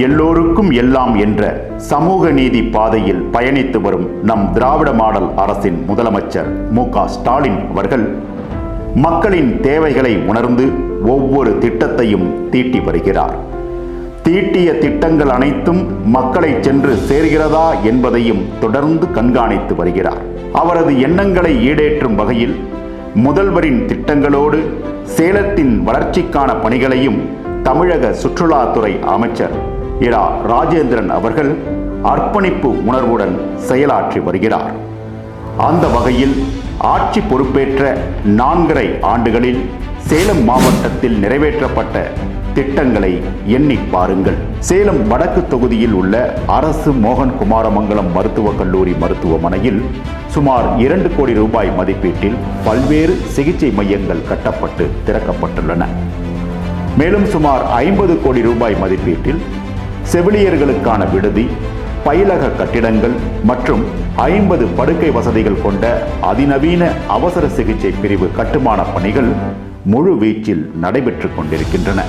எல்லோருக்கும் எல்லாம் என்ற சமூக நீதி பாதையில் பயணித்து வரும் நம் திராவிட மாடல் அரசின் முதலமைச்சர் மு.க.ஸ்டாலின் அவர்கள் மக்களின் தேவைகளை உணர்ந்து ஒவ்வொரு திட்டத்தையும் தீட்டி வருகிறார். தீட்டிய திட்டங்கள் அனைத்தும் மக்களை சென்று சேர்கிறதா என்பதையும் தொடர்ந்து கண்காணித்து வருகிறார். அவரது எண்ணங்களை ஈடேற்றும் வகையில் முதல்வரின் திட்டங்களோடு சேலத்தின் வளர்ச்சிக்கான பணிகளையும் தமிழக சுற்றுலாத்துறை அமைச்சர் இரா ராஜேந்திரன் அவர்கள் அர்ப்பணிப்பு உணர்வுடன் செயலாற்றி வருகிறார். அந்த வகையில் ஆட்சி பொறுப்பேற்ற 4.5 ஆண்டுகளில் சேலம் மாவட்டத்தில் நிறைவேற்றப்பட்ட திட்டங்களை எண்ணி பாருங்கள். சேலம் வடக்கு தொகுதியில் உள்ள அரசு மோகன் குமாரமங்கலம் மருத்துவக் கல்லூரி மருத்துவமனையில் சுமார் 2 கோடி ரூபாய் மதிப்பீட்டில் பல்வேறு சிகிச்சை மையங்கள் கட்டப்பட்டு திறக்கப்பட்டுள்ளன. மேலும் சுமார் 50 கோடி ரூபாய் மதிப்பீட்டில் செவிலியர்களுக்கான விடுதி, பயிலக கட்டிடங்கள் மற்றும் 50 படுக்கை வசதிகள் கொண்ட அதிநவீன அவசர சிகிச்சை பிரிவு கட்டுமான பணிகள் முழு வீச்சில் நடைபெற்று கொண்டிருக்கின்றன.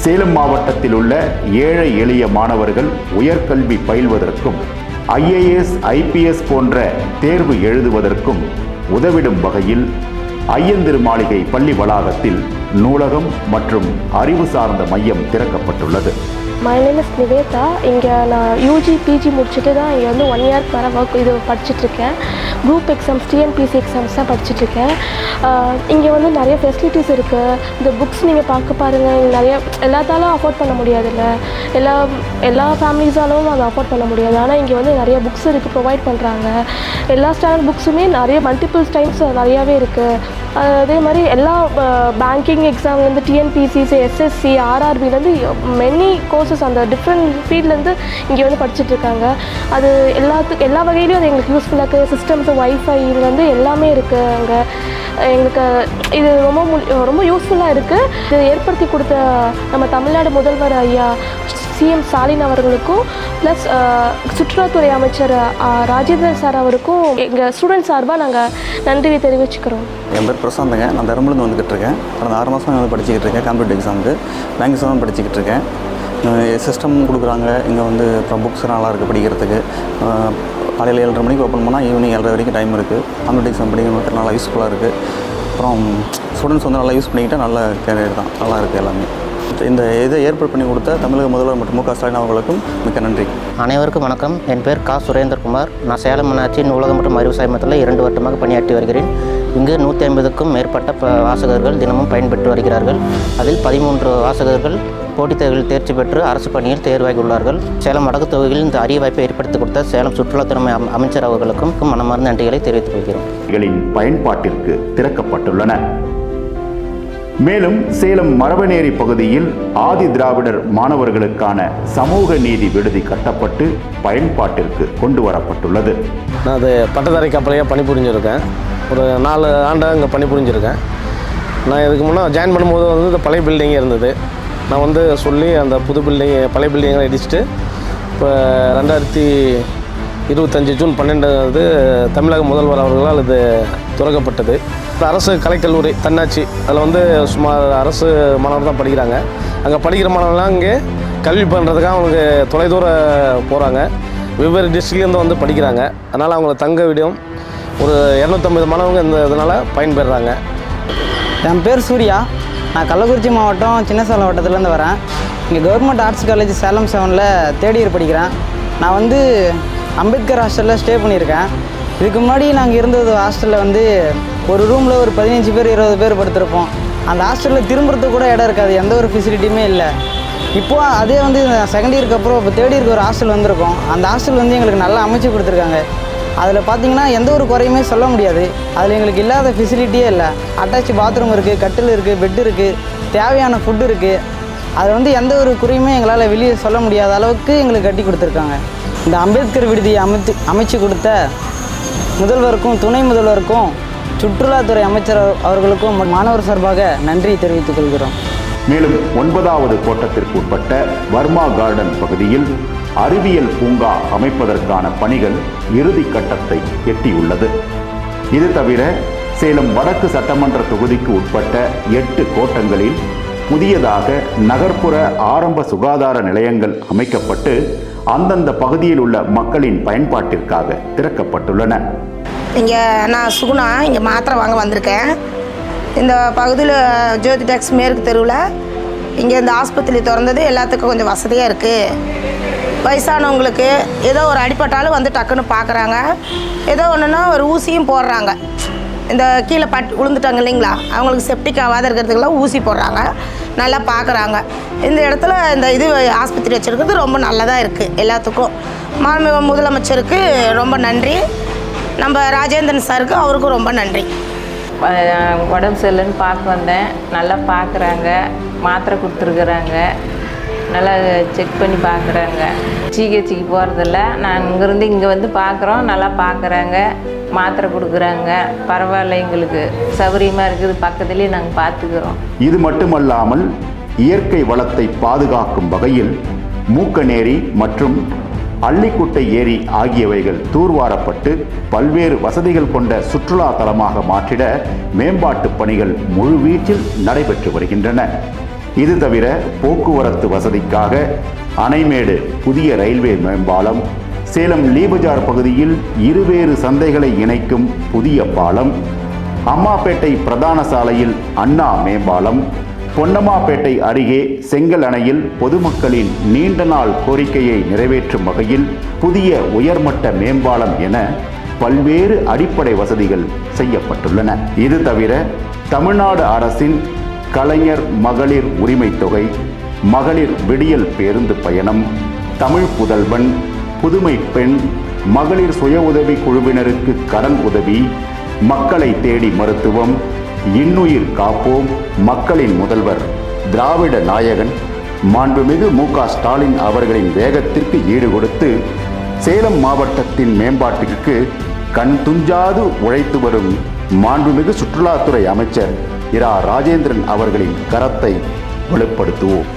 சேலம் மாவட்டத்தில் உள்ள ஏழை எளிய மாணவர்கள் உயர்கல்வி பயில்வதற்கும் IAS, IPS போன்ற தேர்வு எழுதுவதற்கும் உதவிடும் வகையில் ஐயந்திருமாளிகை பள்ளி வளாகத்தில் நூலகம் மற்றும் அறிவு சார்ந்த மையம் திறக்கப்பட்டுள்ளது. My name is Nivetha. இங்கே நான் UG PG முடிச்சுட்டு தான் இங்கே வந்து 1 இயர்க்கு வர ஒர்க் இது படிச்சுட்ருக்கேன். குரூப் எக்ஸாம்ஸ் TNPSC எக்ஸாம்ஸ் தான் படிச்சுட்ருக்கேன். இங்கே வந்து நிறைய ஃபெசிலிட்டிஸ் இருக்குது. இந்த புக்ஸ் நீங்கள் பார்க்க பாருங்கள், நிறைய எல்லாத்தாலும் அஃபோர்ட் பண்ண முடியாதுல்ல, எல்லா ஃபேமிலிஸாலும் அதை அஃபோர்ட் பண்ண முடியாது. ஆனால் இங்கே வந்து நிறைய புக்ஸ் இருக்குது, ப்ரொவைட் பண்ணுறாங்க. எல்லா ஸ்டாண்டர்ட் புக்ஸுமே நிறைய மல்டிபிள்ஸ் டைம்ஸ் நிறையாவே இருக்குது. அதே மாதிரி எல்லா பேங்கிங் எக்ஸாம் வந்து TNPSC, SSC, RRBலேருந்து மெனி கோர்சஸ் அந்த டிஃப்ரெண்ட் ஃபீல்ட்லேருந்து இங்கே வந்து படிச்சுட்ருக்காங்க. அது எல்லா வகையிலையும் அது எங்களுக்கு யூஸ்ஃபுல்லாக இருக்குது. சிஸ்டம்ஸு, வைஃபை வந்து எல்லாமே இருக்குது அங்கே. எங்களுக்கு இது ரொம்ப யூஸ்ஃபுல்லாக இருக்குது. இது ஏற்படுத்தி கொடுத்த நம்ம தமிழ்நாடு முதல்வர் ஐயா CM ஸ்டாலின் அவர்களுக்கும் ப்ளஸ் சுற்றுலாத்துறை அமைச்சர் ராஜேந்திரன் சார் அவருக்கும் எங்கள் ஸ்டூடெண்ட் சார்பாக நாங்கள் நன்றி தெரிவிச்சுக்கிறோம். என் பேர் பிரசாந்துங்க. நான் தருமபுரிலேருந்து வந்துக்கிட்டு இருக்கேன். கடந்த 6 மாதம் வந்து படிச்சுக்கிட்டு இருக்கேன். காம்படிட்டிவ் எக்ஸாமுக்கு பேங்க் எக்ஸாம் படிச்சுக்கிட்டு இருக்கேன். சிஸ்டம் கொடுக்குறாங்க இங்கே வந்து. அப்புறம் புக்ஸ் நல்லா இருக்குது படிக்கிறதுக்கு. காலையில் 7:30 மணிக்கு ஓப்பன் பண்ணால் ஈவினிங் 7:30 வரைக்கும் டைம் இருக்குது. காம்படிட்டிவ் எக்ஸாம் படிக்கிறவங்களுக்கு நல்லா யூஸ்ஃபுல்லாக இருக்குது. அப்புறம் ஸ்டூடெண்ட்ஸ் வந்து நல்லா யூஸ் பண்ணிக்கிட்டால் நல்ல கேரியர் தான், நல்லா இருக்குது எல்லாமே. இந்த இதை ஏற்பாடு பண்ணி கொடுத்த தமிழக முதல்வர் மற்றும் மு.க.ஸ்டாலின் அவர்களுக்கும் மிக்க நன்றி. அனைவருக்கும் வணக்கம். என் பேர் சுரேந்திரகுமார். நான் சேலம் மீனாட்சி நூலகம் மற்றும் அறிவு சாயமத்தில் 2 வருடமாக பணியாற்றி வருகிறேன். இங்கு 150க்கும் மேற்பட்ட வாசகர்கள் தினமும் பயன்பெற்று வருகிறார்கள். அதில் 13 வாசகர்கள் போட்டித் தேர்வில் தேர்ச்சி பெற்று அரசு பணியில் தேர்வாகி உள்ளார்கள். சேலம் வடக்கு தொகுதியில் இந்த அரிய வாய்ப்பை ஏற்படுத்தி கொடுத்த சேலம் சுற்றுலாத்துறை அமைச்சர் அவர்களுக்கும் மனமார்ந்த நன்றிகளை தெரிவித்துக் கொள்கிறோம். பயன்பாட்டிற்கு திறக்கப்பட்டுள்ளன. மேலும் சேலம் மரபநேரி பகுதியில் ஆதி திராவிடர் மாணவர்களுக்கான சமூக நீதி விடுதி கட்டப்பட்டு பயன்பாட்டிற்கு கொண்டு வரப்பட்டுள்ளது. நான் அது பட்டதாரி கப்பலையாக பணிபுரிஞ்சிருக்கேன். ஒரு 4 ஆண்டாக இங்கே பணிபுரிஞ்சிருக்கேன். நான் இதுக்கு முன்னே ஜாயின் பண்ணும்போது வந்து இந்த பழைய பில்டிங்கே இருந்தது. நான் வந்து சொல்லி அந்த புது பழைய பில்டிங்கை இடிச்சுட்டு இப்போ 2025 ஜூன் 12 தமிழக முதல்வர் அவர்களால் இது திறக்கப்பட்டது. அரசு கலைக்கல்லூரி தன்னாட்சி, அதில் வந்து சுமார் அரசு மாணவர் தான் படிக்கிறாங்க. அங்கே படிக்கிற மாணவர்கள்லாம் இங்கே கல்வி பண்ணுறதுக்காக அவங்களுக்கு தொலைதூர போகிறாங்க. வெவ்வேறு டிஸ்ட்ரிக்ட்லேருந்து வந்து படிக்கிறாங்க. அதனால் அவங்களுக்கு தங்க விடும் ஒரு 250 மாணவங்க இந்த இதனால் பயன்பெறுறாங்க. என் பேர் சூர்யா. நான் கள்ளக்குறிச்சி மாவட்டம் சின்னசேலம் வட்டத்துலேருந்து வரேன். இங்கே கவர்மெண்ட் ஆர்ட்ஸ் காலேஜ் சேலம் 7ல் 3rd இயர் படிக்கிறேன். நான் வந்து அம்பேத்கர் ஹாஸ்டலில் ஸ்டே பண்ணியிருக்கேன். இதுக்கு முன்னாடி நாங்கள் இருந்தது ஹாஸ்டலில் வந்து ஒரு ரூமில் ஒரு 15 பேர் 20 பேர் படுத்திருப்போம். அந்த ஹாஸ்டலில் திரும்புறதுக்கு கூட இடம் இருக்காது, எந்த ஒரு ஃபெசிலிட்டியுமே இல்லை. இப்போது அதே வந்து 2nd இயருக்கு அப்புறம் இப்போ 3rd இயருக்கு ஒரு ஹாஸ்டல் வந்திருக்கோம். அந்த ஹாஸ்டல் வந்து எங்களுக்கு நல்லா அமைச்சு கொடுத்துருக்காங்க. அதில் பார்த்திங்கன்னா எந்த ஒரு குறையுமே சொல்ல முடியாது. அதில் எங்களுக்கு இல்லாத ஃபெசிலிட்டியே இல்லை. அட்டாச் பாத்ரூம் இருக்குது, கட்டில் இருக்குது, பெட் இருக்குது, தேவையான ஃபுட்டு இருக்குது. அதில் வந்து எந்த ஒரு குறையுமே எங்களால் வெளியே சொல்ல முடியாத அளவுக்கு எங்களுக்கு கட்டி கொடுத்துருக்காங்க. இந்த அம்பேத்கர் விடுதியை அமைச்சு கொடுத்த முதல்வருக்கும் துணை முதல்வருக்கும் சுற்றுலாத்துறை அமைச்சர் அவர்களுக்கும் மாணவர் சார்பாக நன்றி தெரிவித்துக் கொள்கிறோம். மேலும் 9வது கோட்டத்திற்கு உட்பட்ட வர்மா கார்டன் பகுதியில் அறிவியல் பூங்கா அமைப்பதற்கான பணிகள் இறுதி கட்டத்தை எட்டியுள்ளது. இது தவிர சேலம் வடக்கு சட்டமன்ற தொகுதிக்கு உட்பட்ட 8 கோட்டங்களில் புதியதாக நகர்ப்புற ஆரம்ப சுகாதார நிலையங்கள் அமைக்கப்பட்டு அந்தந்த பகுதியில் உள்ள மக்களின் பயன்பாட்டிற்காக திறக்கப்பட்டுள்ளன. இங்கே நான் சுகுணா இங்கே மாத்திரை வாங்க வந்திருக்கேன். இந்த பகுதியில் ஜோதி டேக்ஸ் மேற்கு தெருவில் இங்கே இந்த ஆஸ்பத்திரி திறந்தது எல்லாத்துக்கும் கொஞ்சம் வசதியாக இருக்குது. வயசானவங்களுக்கு ஏதோ ஒரு அடிப்பட்டாலும் வந்து டக்குன்னு பார்க்குறாங்க. ஏதோ ஒன்றுன்னா ஒரு ஊசியும் போடுறாங்க. இந்த கீழே விழுந்துட்டாங்க இல்லைங்களா, அவங்களுக்கு செப்டிக் ஆகாத இருக்கிறதுக்கெல்லாம் ஊசி போடுறாங்க. நல்லா பார்க்குறாங்க. இந்த இடத்துல இந்த இது ஆஸ்பத்திரி வச்சுருக்கிறது ரொம்ப நல்லதாக இருக்குது. எல்லாத்துக்கும் மாண்புமிகு முதலமைச்சருக்கு ரொம்ப நன்றி. நம்ம ராஜேந்திரன் சாருக்கு அவருக்கும் ரொம்ப நன்றி. உடம்பு சரியில்லைன்னு பார்க்க வந்தேன். நல்லா பார்க்குறாங்க, மாத்திரை கொடுத்துருக்குறாங்க, நல்லா செக் பண்ணி பார்க்குறாங்க. சிகிச்சைக்கு போகிறதில்ல, நான் இங்கேருந்து இங்கே வந்து பார்க்குறோம். நல்லா பார்க்குறாங்க, மாத்திரை கொடுக்குறாங்க. பரவாயில்ல, எங்களுக்கு சௌகரியமாக இருக்குது. பக்கத்துலேயே நாங்கள் பார்த்துக்கிறோம். இது மட்டுமல்லாமல் இயற்கை வளத்தை பாதுகாக்கும் வகையில் மூக்கநேரி மற்றும் அள்ளிக்குட்டை ஏரி ஆகியவைகள் தூர்வாரப்பட்டு பல்வேறு வசதிகள் கொண்ட சுற்றுலா தலமாக மாற்றிட மேம்பாட்டு பணிகள் முழுவீச்சில் நடைபெற்று வருகின்றன. இது தவிர போக்குவரத்து வசதிக்காக அணைமேடு புதிய ரயில்வே மேம்பாலம், சேலம் லீபஜார் பகுதியில் இருவேறு சந்தைகளை இணைக்கும் புதிய பாலம், அம்மாப்பேட்டை பிரதான சாலையில் அண்ணா மேம்பாலம், பொன்னம்மாப்பேட்டை அருகே செங்கல் அணையில் பொதுமக்களின் நீண்ட நாள் கோரிக்கையை நிறைவேற்றும் வகையில் புதிய உயர்மட்ட மேம்பாலம் என பல்வேறு அடிப்படை வசதிகள் செய்யப்பட்டுள்ளன. இது தவிர தமிழ்நாடு அரசின் கலைஞர் மகளிர் உரிமை தொகை, மகளிர் விடியல் பேருந்து பயணம், தமிழ் புதல்வன், புதுமை பெண், மகளிர் சுய உதவி குழுவினருக்கு கடன் உதவி, மக்களை தேடி மருத்துவம், இன்னுயிர் காப்போம், மக்களின் முதல்வர், திராவிட நாயகன் மாண்புமிகு மு.க. ஸ்டாலின் அவர்களின் வேகத்திற்கு ஈடு கொடுத்து சேலம் மாவட்டத்தின் மேம்பாட்டிற்கு கண் துஞ்சாது உழைத்து வரும் மாண்புமிகு சுற்றுலாத்துறை அமைச்சர் இரா ராஜேந்திரன் அவர்களின் கரத்தை வலுப்படுத்துவோம்.